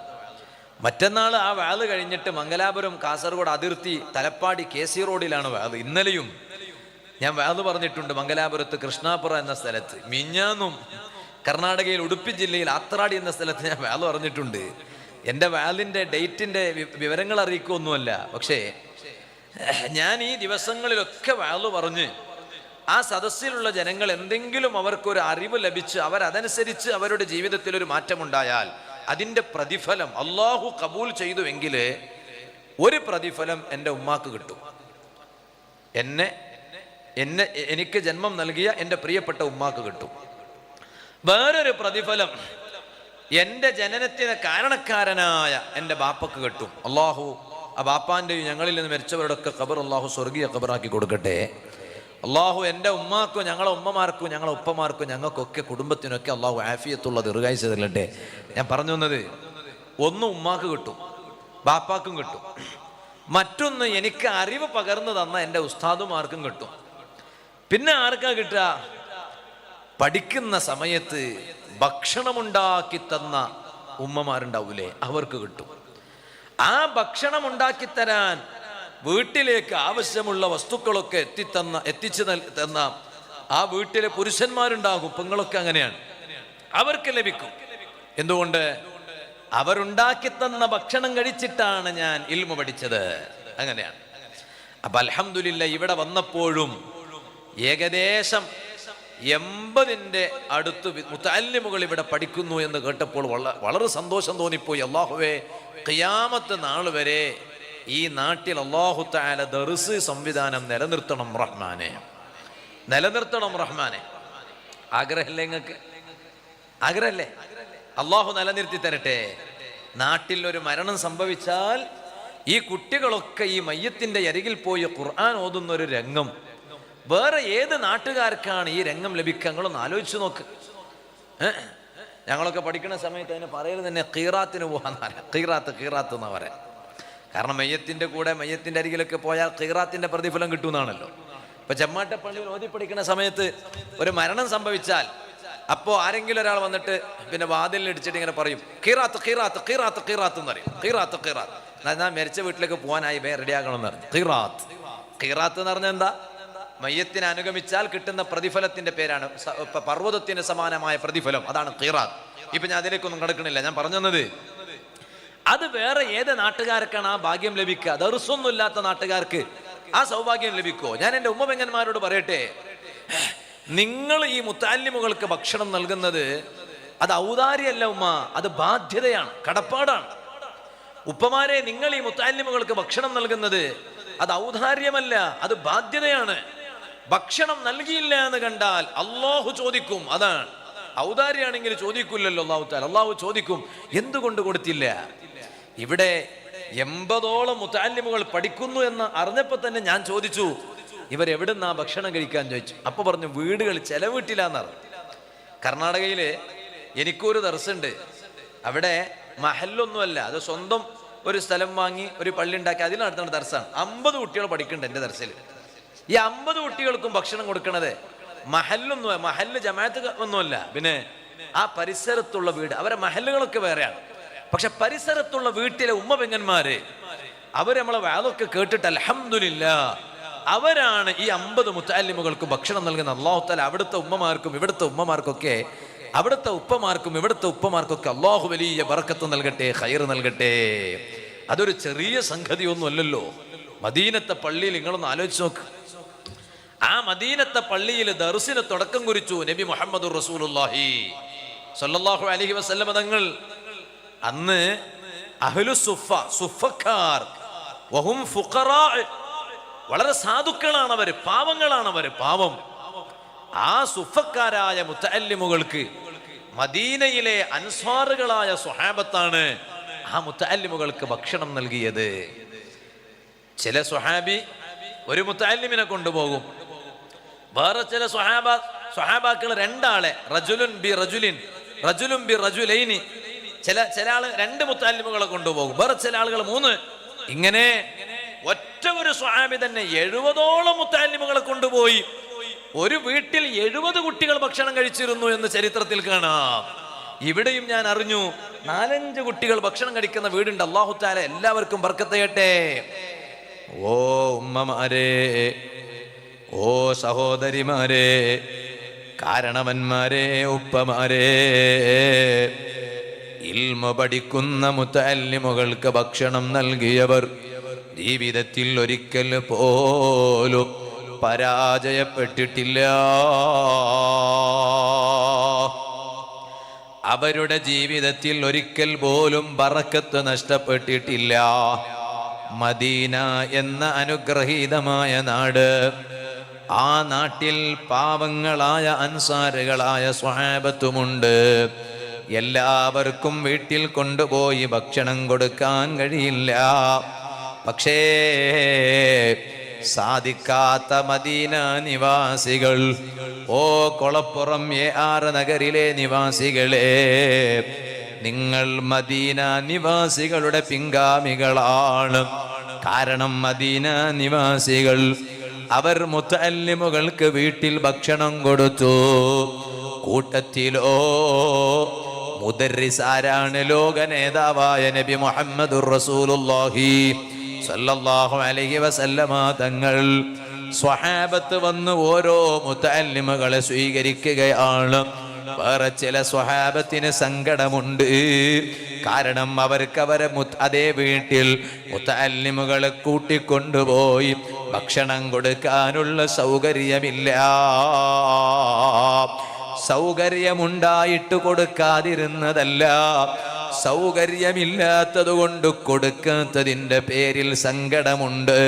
മറ്റന്നാൾ ആ വാല് കഴിഞ്ഞിട്ട് മംഗലാപുരം കാസർഗോഡ് അതിർത്തി തലപ്പാടി KC റോഡിലാണ് വാല്. ഇന്നലെയും ഞാൻ വാല് പറഞ്ഞിട്ടുണ്ട് മംഗലാപുരത്ത് കൃഷ്ണാപുര എന്ന സ്ഥലത്ത്. മിഞ്ഞാന്നും കർണാടകയിൽ ഉടുപ്പി ജില്ലയിൽ ആത്രാടി എന്ന സ്ഥലത്ത് ഞാൻ വാല് പറഞ്ഞിട്ടുണ്ട്. എൻ്റെ വാലിൻ്റെ ഡേറ്റിൻ്റെ വിവരങ്ങൾ അറിയിക്കുകയൊന്നുമല്ല. പക്ഷേ ഞാൻ ഈ ദിവസങ്ങളിലൊക്കെ വാല് പറഞ്ഞ് ആ സദസ്സിലുള്ള ജനങ്ങൾ എന്തെങ്കിലും അവർക്കൊരു അറിവ് ലഭിച്ച് അവരതനുസരിച്ച് അവരുടെ ജീവിതത്തിൽ ഒരു മാറ്റമുണ്ടായാൽ അതിൻ്റെ പ്രതിഫലം അള്ളാഹു കബൂൽ ചെയ്തുവെങ്കിൽ ഒരു പ്രതിഫലം എൻ്റെ ഉമ്മാക്ക് കിട്ടും. എനിക്ക് ജന്മം നൽകിയ എൻ്റെ പ്രിയപ്പെട്ട ഉമ്മാക്ക് കിട്ടും. വേറൊരു പ്രതിഫലം എൻ്റെ ജനനത്തിന് കാരണക്കാരനായ എൻ്റെ ബാപ്പക്ക് കിട്ടും. അള്ളാഹു ആ ബാപ്പാൻ്റെയും ഞങ്ങളിൽ നിന്ന് മരിച്ചവരുടെയൊക്കെ ഖബർ അള്ളാഹു സ്വർഗീയ ഖബറാക്കി കൊടുക്കട്ടെ. അള്ളാഹു എൻ്റെ ഉമ്മാക്കും ഞങ്ങളെ ഉമ്മമാർക്കും ഞങ്ങളെ ഉപ്പമാർക്കും ഞങ്ങൾക്കൊക്കെ കുടുംബത്തിനൊക്കെ അള്ളാഹു ആഫിയത്തുള്ള ദീർഘായുസ്സ് തരട്ടെ. ഞാൻ പറഞ്ഞു വന്നത്, ഒന്ന് ഉമ്മാക്ക് കിട്ടും, ബാപ്പാക്കും കിട്ടും. മറ്റൊന്ന് എനിക്ക് അറിവ് പകർന്നു തന്ന എൻ്റെ ഉസ്താദുമാർക്കും കിട്ടും. പിന്നെ ആർക്കാ കിട്ടുക? പഠിക്കുന്ന സമയത്ത് ഭക്ഷണമുണ്ടാക്കി തന്ന ഉമ്മമാരുണ്ടാവൂലേ, അവർക്ക് കിട്ടും. ആ ഭക്ഷണം ഉണ്ടാക്കി തരാൻ വീട്ടിലേക്ക് ആവശ്യമുള്ള വസ്തുക്കളൊക്കെ എത്തിച്ചു തന്ന ആ വീട്ടിലെ പുരുഷന്മാരുണ്ടാകും, പെങ്ങളൊക്കെ അങ്ങനെയാണ്, അവർക്ക് ലഭിക്കും. എന്തുകൊണ്ട്? അവരുണ്ടാക്കി തന്ന ഭക്ഷണം കഴിച്ചിട്ടാണ് ഞാൻ ഇൽമു പഠിച്ചത്. അങ്ങനെയാണ്. അപ്പൊ അൽഹംദുലില്ലാഹ് ഇവിടെ വന്നപ്പോഴും ഏകദേശം 80ന്റെ അടുത്ത് മുതഅല്ലിമുകൾ ഇവിടെ പഠിക്കുന്നു എന്ന് കേട്ടപ്പോൾ വളരെ സന്തോഷം തോന്നിപ്പോയി. അല്ലാഹുവേ, ഖിയാമത്ത് നാൾ വരെ ഈ നാട്ടിൽ അല്ലാഹു തആല ദർസ് സംവിധാനം നിലനിർത്തണം റഹ്മാനെ, നിലനിർത്തണം റഹ്മാനെ. ആഗ്രഹമല്ലേ നിങ്ങൾക്ക്? ആഗ്രഹമല്ലേ? അല്ലാഹു നിലനിർത്തി തരട്ടെ. നാട്ടിൽ ഒരു മരണം സംഭവിച്ചാൽ ഈ കുട്ടികളൊക്കെ ഈ മയ്യത്തിന്റെ അരികിൽ പോയി ഖുർആൻ ഓതുന്ന ഒരു രംഗം വേറെ ഏത് നാട്ടുകാർക്കാണ് ഈ രംഗം ലഭിക്കുക? നിങ്ങളൊന്ന് ആലോചിച്ച് നോക്ക്. ഞങ്ങളൊക്കെ പഠിക്കുന്ന സമയത്ത് അതിന് പറയുന്നത് തന്നെ ഖീറാത്തിന് പോകാന്നല്ല, ഖീറാത്ത് എന്നാ പറയാം. കാരണം മയ്യത്തിന്റെ കൂടെ മയ്യത്തിന്റെ അരികിലൊക്കെ പോയാൽ ഖീറാത്തിന്റെ പ്രതിഫലം കിട്ടുമെന്നാണല്ലോ. ഇപ്പൊ ചെമ്മാട്ടപ്പള്ളിയിൽ ഓതി പഠിക്കുന്ന സമയത്ത് ഒരു മരണം സംഭവിച്ചാൽ അപ്പോ ആരെങ്കിലും ഒരാൾ വന്നിട്ട് പിന്നെ വാതിലിൽ ഇടിച്ചിട്ട് ഇങ്ങനെ പറയും ഖീറാത്ത് ഖീറാത്ത് ഖീറാത്ത് ഖീറാത്ത് എന്ന് പറയും. ഖീറാത്ത് ഖീറാത്ത് ഞാൻ മരിച്ച വീട്ടിലേക്ക് പോകാനായി റെഡിയാകണം എന്ന് പറഞ്ഞു. ഖീറാത്ത് ഖീറാത്ത് എന്ന് പറഞ്ഞാൽ എന്താ? മയ്യത്തിനെ അനുഗമിച്ചാൽ കിട്ടുന്ന പ്രതിഫലത്തിന്റെ പേരാണ്. പർവ്വതത്തിന് സമാനമായ പ്രതിഫലം, അതാണ് ഖീറാത്ത്. ഇപ്പൊ ഞാൻ അതിലേക്കൊന്നും കിടക്കണില്ല. ഞാൻ പറഞ്ഞത് അത് വേറെ ഏത് നാട്ടുകാർക്കാണ് ആ ഭാഗ്യം ലഭിക്കുക? ദർസൊന്നും ഇല്ലാത്ത നാട്ടുകാർക്ക് ആ സൗഭാഗ്യം ലഭിക്കുമോ? ഞാൻ എൻ്റെ ഉമ്മപെങ്ങന്മാരോട് പറയട്ടെ, നിങ്ങൾ ഈ മുത്തഅല്ലിമുകൾക്ക് ഭക്ഷണം നൽകുന്നത് അത് ഔദാര്യമല്ല ഉമ്മ, അത് ബാധ്യതയാണ്, കടപ്പാടാണ്. ഉപ്പമാരെ, നിങ്ങൾ ഈ മുത്തഅല്ലിമുകൾക്ക് ഭക്ഷണം നൽകുന്നത് അത് ഔദാര്യമല്ല, അത് ബാധ്യതയാണ്. ഭക്ഷണം നൽകിയില്ല എന്ന് കണ്ടാൽ അല്ലാഹു ചോദിക്കും. അതാണ് ഔദാര്യാണെങ്കിൽ ചോദിക്കില്ലല്ലോ അല്ലാഹു തആല. അല്ലാഹു ചോദിക്കും, എന്തുകൊണ്ട് കൊടുത്തില്ല? ഇവിടെ 80ഓളം മുതഅല്ലിമുകൾ പഠിക്കുന്നു എന്ന് അറിഞ്ഞപ്പോൾ തന്നെ ഞാൻ ചോദിച്ചു, ഇവരെവിടുന്നാ ഭക്ഷണം കഴിക്കാൻ ചോദിച്ചു. അപ്പൊ പറഞ്ഞു, വീടുകൾ ചില വീട്ടിലാന്ന് പറഞ്ഞു. കർണാടകയില് എനിക്കൊരു ദർസുണ്ട്. അവിടെ മഹല്ലൊന്നുമല്ല, അത് സ്വന്തം ഒരു സ്ഥലം വാങ്ങി ഒരു പള്ളി ഉണ്ടാക്കി അതിൽ നടത്തുന്ന ദർസാണ്. 50 കുട്ടികൾ പഠിക്കുന്നുണ്ട് എൻ്റെ ദർസിൽ. ഈ 50 കുട്ടികൾക്കും ഭക്ഷണം കൊടുക്കണത് മഹല്ല് ജമാഅത്ത് ഒന്നുമല്ല, പിന്നെ ആ പരിസരത്തുള്ള വീട്, അവരെ മഹല്ലുകളൊക്കെ വേറെയാണ്. പക്ഷെ പരിസരത്തുള്ള വീട്ടിലെ ഉമ്മ പെങ്ങന്മാര് അവര് നമ്മളെ വാദമൊക്കെ കേട്ടിട്ട് അൽഹംദുലില്ലാഹ് അവരാണ് ഈ 50 മുതഅല്ലിമുകൾക്ക് ഭക്ഷണം നൽകുന്ന. അല്ലാഹു തആല അവിടുത്തെ ഉമ്മമാർക്കും ഇവിടുത്തെ ഉമ്മമാർക്കൊക്കെ, അവിടുത്തെ ഉപ്പമാർക്കും ഇവിടുത്തെ ഉപ്പമാർക്കൊക്കെ അല്ലാഹു വലിയ ബറക്കത്ത് നൽകട്ടെ, ഖൈർ നൽകട്ടെ. അതൊരു ചെറിയ സംഗതിയൊന്നും അല്ലല്ലോ. മദീനത്തെ പള്ളിയിൽ നിങ്ങളൊന്ന് ആലോചിച്ച് നോക്ക്. ആ മദീനത്തെ പള്ളിയിൽ ദർസിന് തുടക്കം കുറിച്ചു നബി മുഹമ്മദുർ റസൂലുള്ളാഹി സ്വല്ലല്ലാഹു അലൈഹി വസല്ലം തങ്ങൾ. അന്ന് അഹ്ലു സുഫക്കാർ വഹും ഫുഖറാ, വളരെ സാധുക്കളാണ് അവര്, പാവങ്ങളാണ് അവര്, പാവം. ആ സുഫക്കാരായ മുതഅല്ലിമുകൾക്ക് മദീനയിലെ അൻസ്വാറുകളായ സ്വഹാബത്താണ് ആ മുതഅല്ലിമുകൾക്ക് ഭക്ഷണം നൽകിയത്. ചില സ്വഹാബി ഒരു മുത്തഅല്ലിമിനെ കൊണ്ടുപോകും. വേറെ ചില സ്വഹാബാക്കൾ രണ്ടാളെ, റജുലുൻ ബി റജുലൈനി, ചില ആള് 2 മുത്തഅല്ലിമുകളെ കൊണ്ടുപോകും, വേറെ ചില ആളുകൾ 3. ഇങ്ങനെ ഒറ്റ ഒരു സ്വഹാബി തന്നെ 70ഓളം മുത്തഅല്ലിമുകളെ കൊണ്ടുപോയി. ഒരു വീട്ടിൽ 70 കുട്ടികൾ ഭക്ഷണം കഴിച്ചിരുന്നു എന്ന് ചരിത്രത്തിൽ കാണാം. ഇവിടെയും ഞാൻ അറിഞ്ഞു 4-5 കുട്ടികൾ ഭക്ഷണം കഴിക്കുന്ന വീടുണ്ട്. അല്ലാഹു തആല എല്ലാവർക്കും ബർക്കത്ത് ചെയ്യട്ടെ. ഓ ഉമ്മമാരെ, ഓ സഹോദരിമാരെ, കാരണവന്മാരെ, ഉപ്പമാരെ, ഇൽമ പഠിക്കുന്ന മുത്തഅല്ലിമുകൾക്ക് ഭക്ഷണം നൽകിയവർ ജീവിതത്തിൽ ഒരിക്കൽ പോലും പരാജയപ്പെട്ടിട്ടില്ല. അവരുടെ ജീവിതത്തിൽ ഒരിക്കൽ പോലും ബറക്കത്ത് നഷ്ടപ്പെട്ടിട്ടില്ല. മദീന എന്ന അനുഗ്രഹീതമായ നാട്, ആ നാട്ടിൽ പാവങ്ങളായ അൻസാറുകളായ സ്വഹാബത്തുമുണ്ട്. എല്ലാവർക്കും വീട്ടിൽ കൊണ്ടുപോയി ഭക്ഷണം കൊടുക്കാൻ കഴിയില്ല. പക്ഷേ സാധിക്കാത്ത മദീന നിവാസികൾ, ഓ കൊളപ്പുറം AR നഗരിലെ നിവാസികളെ, നിങ്ങൾ മദീന നിവാസികളുടെ പിൻഗാമികളാണ്. കാരണം മദീന നിവാസികൾ അവർ മുത്തഅല്ലിമുകൾക്ക് വീട്ടിൽ ഭക്ഷണം കൊടുത്തു. കൂട്ടത്തിലോ മുദർരിസ് ആരാണ്? ലോക നേതാവായ നബി മുഹമ്മദുർ റസൂലുള്ളാഹി സല്ലല്ലാഹു അലൈഹി വസല്ലമ തങ്ങൾ. സ്വഹാബത്ത് വന്ന് ഓരോ മുത്തഅല്ലിമുകളെ സ്വീകരിക്കുകയാണ്. വേറെ ചില സ്വഹാബത്തിന് സങ്കടമുണ്ട്. കാരണം അവർക്ക് അതേ വീട്ടിൽ മുത്തഅല്ലിമുകളെ കൂട്ടിക്കൊണ്ടുപോയി ഭക്ഷണം കൊടുക്കാനുള്ള സൗകര്യമില്ല. സൗകര്യമുണ്ടായിട്ട് കൊടുക്കാതിരുന്നതല്ല, സൗകര്യമില്ലാത്തത് കൊണ്ട് കൊടുക്കാത്തതിൻ്റെ പേരിൽ സങ്കടമുണ്ട്.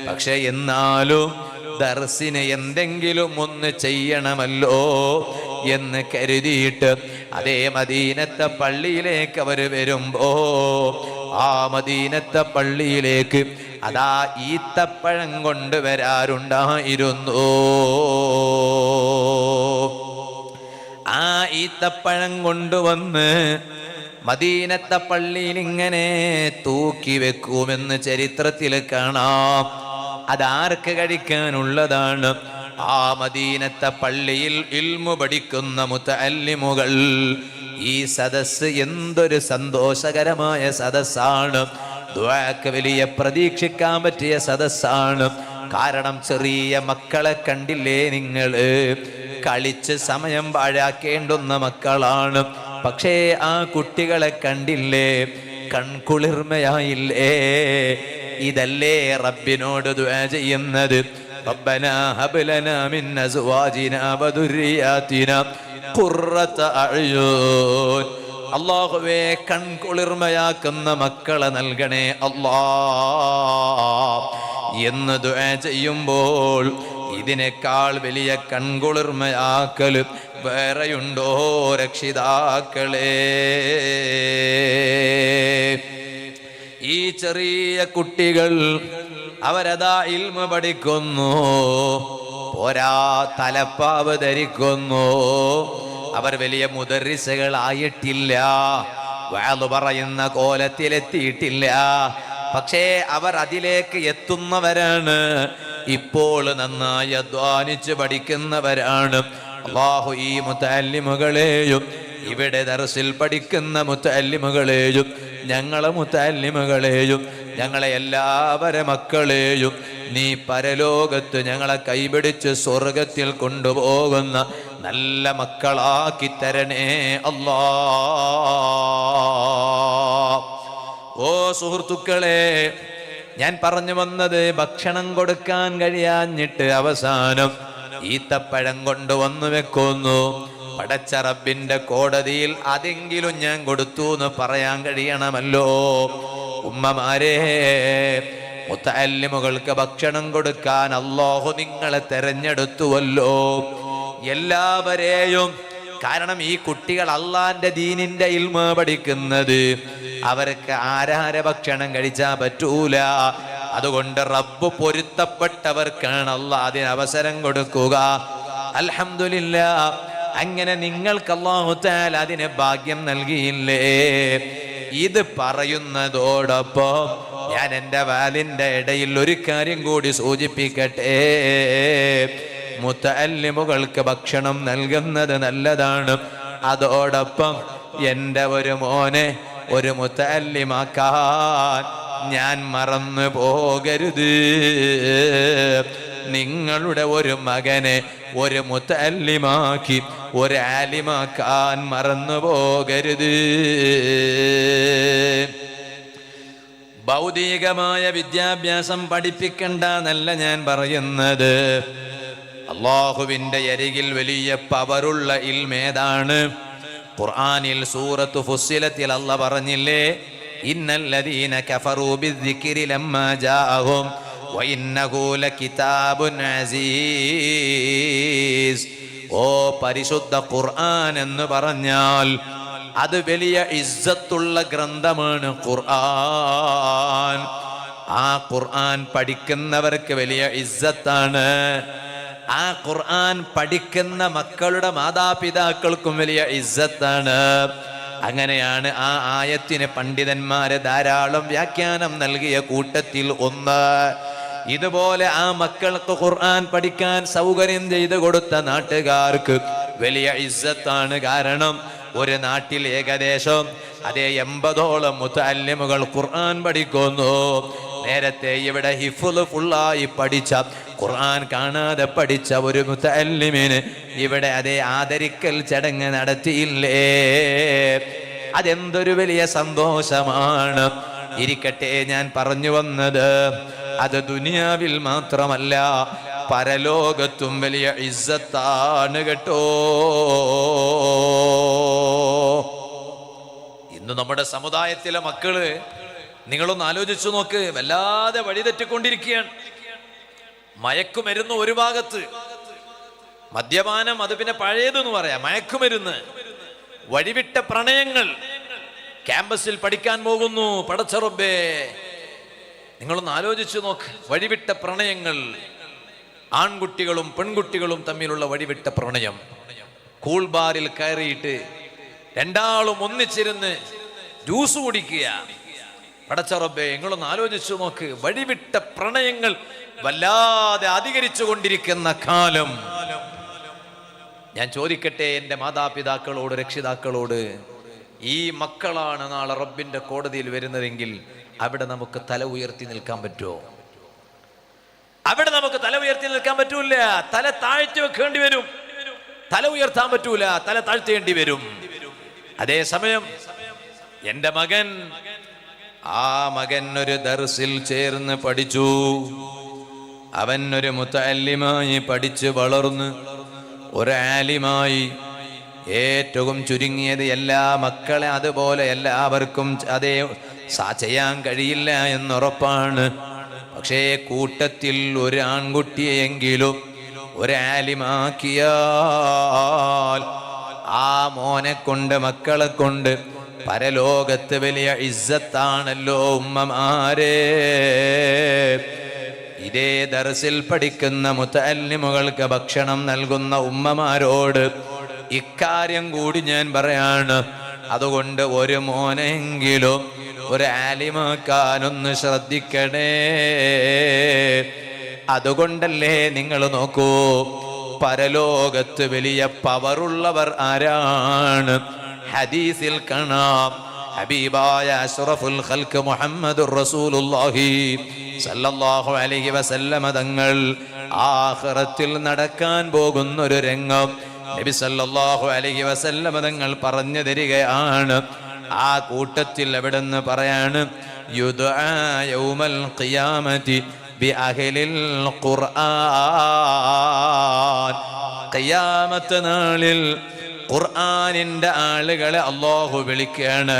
പക്ഷെ എന്നാലും ദർസിന് എന്തെങ്കിലും ഒന്ന് ചെയ്യണമല്ലോ എന്ന് കരുതിയിട്ട് അതേ മദീനത്തെ പള്ളിയിലേക്ക് അവർ വരുമ്പോ ആ മദീനത്തെ പള്ളിയിലേക്ക് അതാ ഈത്തപ്പഴം കൊണ്ടുവരാറുണ്ടായിരുന്നു. ആ ഈത്തപ്പഴം കൊണ്ടുവന്ന് മദീനത്തെ പള്ളിയിൽ ഇങ്ങനെ തൂക്കി വെക്കുമെന്ന് ചരിത്രത്തിൽ കാണാം. അതാർക്ക് കഴിക്കാനുള്ളതാണ്? ആ മദീനത്തെ പള്ളിയിൽ ഇൽമു പഠിക്കുന്ന മുതഅല്ലിമുകൾ. ഈ സദസ്സ് എന്തൊരു സന്തോഷകരമായ സദസ്സാണ്. ദുആക്ക് വലിയ പ്രതീക്ഷിക്കാൻ പറ്റിയ സദസ്സാണ്. കാരണം ചെറിയ മക്കളെ കണ്ടില്ലേ നിങ്ങൾ? കളിച്ച് സമയം പാഴാക്കേണ്ടുന്ന മക്കളാണ്. പക്ഷേ ആ കുട്ടികളെ കണ്ടില്ലേ? കൺകുളിർമയായില്ലേ? ഇതല്ലേ റബ്ബിനോട് ദുആ ചെയ്യുന്നത്? റബ്ബനാ ഹബ് ലനാ മിൻ അസ്വാജിനാ വദുരിയാതിനാ ഖുർറത അഅ്യൂൻ. അല്ലാഹുവേ, കൺകുളിർമയാക്കുന്ന മക്കളെ നൽകണേ അല്ലാഹ് എന്ന് ദുആ ചെയ്യുമ്പോൾ ഇതിനേക്കാൾ വലിയ കൺകുളിർമയാക്കൽ വേറെയുണ്ടോ രക്ഷിതാക്കളെ? ഈ ചെറിയ കുട്ടികൾ അവരതാ ഇൽമു പഠിക്കുന്നു, പോരാ തലപ്പാവ് ധരിക്കുന്നു. അവർ വലിയ മുദർരിസുകളായിട്ടില്ല, വഅദ് പറയുന്ന കോലത്തിലെത്തിയിട്ടില്ല. പക്ഷേ അവർ അതിലേക്ക് എത്തുന്നവരാണ്. ഇപ്പോൾ നന്നായി അധ്വാനിച്ച് പഠിക്കുന്നവരാണ്. അല്ലാഹു ഈ മുതഅല്ലിമുകളെയും ഇവിടെ ദർസിൽ പഠിക്കുന്ന മുതഅല്ലിമുകളെയും ഞങ്ങളെ മുതഅല്ലിമുകളെയും ഞങ്ങളെ എല്ലാവരെ മക്കളെയും നീ പരലോകത്ത് ഞങ്ങളെ കൈപിടിച്ച് സ്വർഗത്തിൽ കൊണ്ടുപോകുന്ന നല്ല മക്കളാക്കി തരണേ അല്ലാഹ്. ഓ സുഹൃത്തുക്കളെ, ഞാൻ പറഞ്ഞു വന്നത് ഭക്ഷണം കൊടുക്കാൻ കഴിയാഞ്ഞിട്ട് അവസാനം ഈത്തപ്പഴം കൊണ്ടുവന്നു വെക്കുന്നു. പടച്ച റബ്ബിന്റെ കോടതിയിൽ അതെങ്കിലും ഞാൻ കൊടുത്തു എന്ന് പറയാൻ കഴിയണമല്ലോ. ഉമ്മമാരെ, മുതഅല്ലിമുകൾക്ക് ഭക്ഷണം കൊടുക്കാൻ അല്ലാഹു നിങ്ങളെ തെരഞ്ഞെടുത്തുവല്ലോ, എല്ലാവരെയും. കാരണം ഈ കുട്ടികൾ അള്ളാന്റെ ദീനിന്റെ ഇൽമ പഠിക്കുന്നത്. അവർക്ക് ആരാരെ ഭക്ഷണം കഴിച്ചാൽ പറ്റൂല. അതുകൊണ്ട് റബ്ബ് പൊരുത്തപ്പെട്ടവർക്കാണ് അല്ലാഹ് അതിന് അവസരം കൊടുക്കുക. അൽഹംദുലില്ലാഹ്, അങ്ങനെ നിങ്ങൾക്ക് അല്ലാഹു തആല അതിന് ഭാഗ്യം നൽകിയില്ലേ? ഇത് പറയുന്നതോടൊപ്പം ഞാൻ എൻ്റെ വാലിൻ്റെ ഇടയിൽ ഒരു കാര്യം കൂടി സൂചിപ്പിക്കട്ടെ. മുതഅല്ലിമുകൾക്ക് ഭക്ഷണം നൽകുന്നത് നല്ലതാണ്. അതോടൊപ്പം എൻ്റെ ഒരു മോനെ ഒരു മുതഅല്ലിമാക്കാൻ ഞാൻ മറന്നു പോകരുത്. നിങ്ങളുടെ ഒരു മകനെ ഒരു മുതഅല്ലിമാക്കി ഒരു ആലിമാക്കാൻ മറന്നു പോകരുത്. ഭൗതികമായ വിദ്യാഭ്യാസം പഠിപ്പിക്കണ്ട എന്നല്ല ഞാൻ പറയുന്നത്. അല്ലാഹുവിൻ്റെ അരികിൽ വലിയ പവറുള്ള ഇൽമേതാണ്. ഖുർആനിൽ സൂറത്ത് ഫുസ്സിലത്തിൽ അല്ലാഹ് പറഞ്ഞില്ലേ, ഇന്നല്ലദീന കഫറൂ ബിദ്ദിക്രി ലമ്മാ ജാഅഹും വഇന്നഹു ലകിതാബുൻ അസീസ്. ഓ പരിശുദ്ധ ഖുർആൻ എന്ന് പറഞ്ഞാൽ അത് വലിയ ഇസ്സത്തുള്ള ഗ്രന്ഥമാണ് ഖുർആൻ. ആ ഖുർആൻ പഠിക്കുന്നവർക്ക് വലിയ ഇസ്സത്താണ്. ആ ഖുർആൻ പഠിക്കുന്ന മക്കളുടെ മാതാപിതാക്കൾക്കും വലിയ ഇസ്സത്താണ്. അങ്ങനെയാണ് ആ ആയത്തിന് പണ്ഡിതന്മാര് ധാരാളം വ്യാഖ്യാനം നൽകിയ കൂട്ടത്തിൽ ഒന്ന്. ഇതുപോലെ ആ മക്കൾക്ക് ഖുർആൻ പഠിക്കാൻ സൗകര്യം ചെയ്തു കൊടുത്ത നാട്ടുകാർക്ക് വലിയ ഇസ്സത്താണ്. കാരണം ഒരു നാട്ടിൽ ഏകദേശം 80ഓളം മുതഅല്ലിമുകൾ ഖുർആൻ പഠിക്കുന്നു. നേരത്തെ ഇവിടെ ഹിഫ്ള് ഫുള്ളായി പഠിച്ച, ഖുർആൻ കാണാതെ പഠിച്ച ഒരു മുതഅല്ലിമിന് ഇവിടെ ആദരിക്കൽ ചടങ്ങ് നടത്തിയില്ലേ? അതെന്തൊരു വലിയ സന്തോഷമാണ്. ഇരിക്കട്ടെ, ഞാൻ പറഞ്ഞു വന്നത് അത് ദുനിയാവിൽ മാത്രമല്ല പരലോകത്തും വലിയ ഇസ്സത്താണ് കേട്ടോ. ഇന്ന് നമ്മുടെ സമുദായത്തിലെ മക്കള് നിങ്ങളൊന്ന് ആലോചിച്ചു നോക്ക്, വല്ലാതെ വഴിതെറ്റിക്കൊണ്ടിരിക്കുകയാണ്. മയക്കുമരുന്ന് ഒരു ഭാഗത്ത്, മദ്യപാനം അത് പിന്നെ പഴയതെന്ന് പറയാം, മയക്കുമരുന്ന്, വഴിവിട്ട പ്രണയങ്ങൾ. ക്യാമ്പസിൽ പഠിക്കാൻ പോകുന്നു, പടച്ച റബ്ബേ, നിങ്ങളൊന്ന് ആലോചിച്ചു നോക്ക്. വഴിവിട്ട പ്രണയങ്ങൾ, ആൺകുട്ടികളും പെൺകുട്ടികളും തമ്മിലുള്ള വഴിവിട്ട പ്രണയം. കൂൾ ബാറിൽ കയറിയിട്ട് രണ്ടാളും ഒന്നിച്ചിരുന്ന് ജ്യൂസ് കുടിക്കുക. പടച്ച റബ്ബേ, നിങ്ങളൊന്ന് ആലോചിച്ചു നോക്ക്. വഴിവിട്ട പ്രണയങ്ങൾ വല്ലാതെ അധികരിച്ചു കൊണ്ടിരിക്കുന്ന കാലം. ഞാൻ ചോദിക്കട്ടെ എൻ്റെ മാതാപിതാക്കളോട്, രക്ഷിതാക്കളോട്, ഈ മക്കളാണ് നാളെ റബ്ബിന്റെ കോടതിയിൽ വരുന്നതെങ്കിൽ അവിടെ നമുക്ക് തല ഉയർത്തി നിൽക്കാൻ പറ്റുമോ? അവിടെ നമുക്ക് തല ഉയർത്തി നിൽക്കാൻ പറ്റൂല. തല താഴ്ത്തി വെക്കേണ്ടി വരും. തല ഉയർത്താൻ പറ്റൂല, തല താഴ്ത്തേണ്ടി വരും. അതേസമയം എൻ്റെ മകൻ, ആ മകൻ ഒരു ദർസിൽ ചേർന്ന് പഠിച്ചു. അവൻ ഒരു മുതഅല്ലിമായി പഠിച്ച് വളർന്ന് ഒരു ആലിമായി. ഏറ്റവും ചുരുങ്ങിയത് എല്ലാ മക്കളെ അതുപോലെ എല്ലാവർക്കും അതേ ചെയ്യാൻ കഴിയില്ല എന്നുറപ്പാണ്. പക്ഷേ കൂട്ടത്തിൽ ഒരു ആൺകുട്ടിയെങ്കിലും ഒരു ആലിമാക്കിയാൽ ആ മോനെ കൊണ്ട്, മക്കളെ കൊണ്ട് പരലോകത്ത് വലിയ ഇസ്സത്താണല്ലോ ഉമ്മമാരെ. ഇതേ ദർസിൽ പഠിക്കുന്ന മുതഅല്ലിമുകൾക്ക് ഭക്ഷണം നൽകുന്ന ഉമ്മമാരോട് ഇക്കാര്യം കൂടി ഞാൻ പറയാണ്. അതുകൊണ്ട് ഒരു മോനെങ്കിലും ഒരു ആലിമാക്കാനൊന്ന് ശ്രദ്ധിക്കണേ. അതുകൊണ്ടല്ലേ നിങ്ങൾ നോക്കൂ, പരലോകത്ത് വലിയ പവറുള്ളവർ ആരാണ്? ഹദീസിൽ കാണാം, ഹബീബായ അഷ്റഫുൽ ഖൽഖ് മുഹമ്മദുർ റസൂലുള്ളാഹി സല്ലല്ലാഹു അലൈഹി വസല്ലമ തങ്ങൾ ആഖിറത്തിൽ നടക്കാൻ പോകുന്ന ഒരു രംഗം നബി സല്ലല്ലാഹു അലൈഹി വസല്ലമ തങ്ങൾ പറഞ്ഞു തരികയാണ്. ആ കൂട്ടത്തിൽ എവിടെന്ന് പറയാണ്, യുദ്ആ യൗമൽ ഖിയാമത്തി ബി അഹ്ലിൽ ഖുർആൻ. ഖിയാമത്ത് നാളിൽ ഖുർആനിന്റെ ആളുകളെ അല്ലാഹു വിളിക്കുകയാണ്,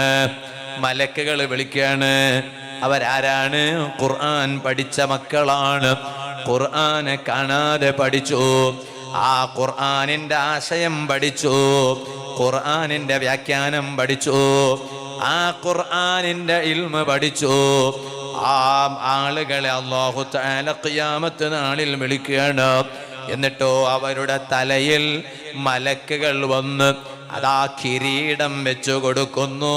മലക്കുകൾ വിളിക്കുകയാണ്. അവരാരാണ്? ഖുർആൻ പഠിച്ച മക്കളാണ്. ഖുർആനെ കാണാതെ പഠിച്ചു, ആ ഖുർആനിന്റെ ആശയം പഠിച്ചു, ഖുർആനിന്റെ വ്യാഖ്യാനം പഠിച്ചു, ആ ഖുർആനിന്റെ ഇൽമ പഠിച്ചു, ആ ആളുകളെ അല്ലാഹു തആല ഖിയാമത്ത് നാളിൽ വിളിക്കുകയാണ്. എന്നിട്ടോ അവരുടെ തലയിൽ മലക്കുകൾ വന്ന് അതാ കിരീടം വെച്ചു കൊടുക്കുന്നു.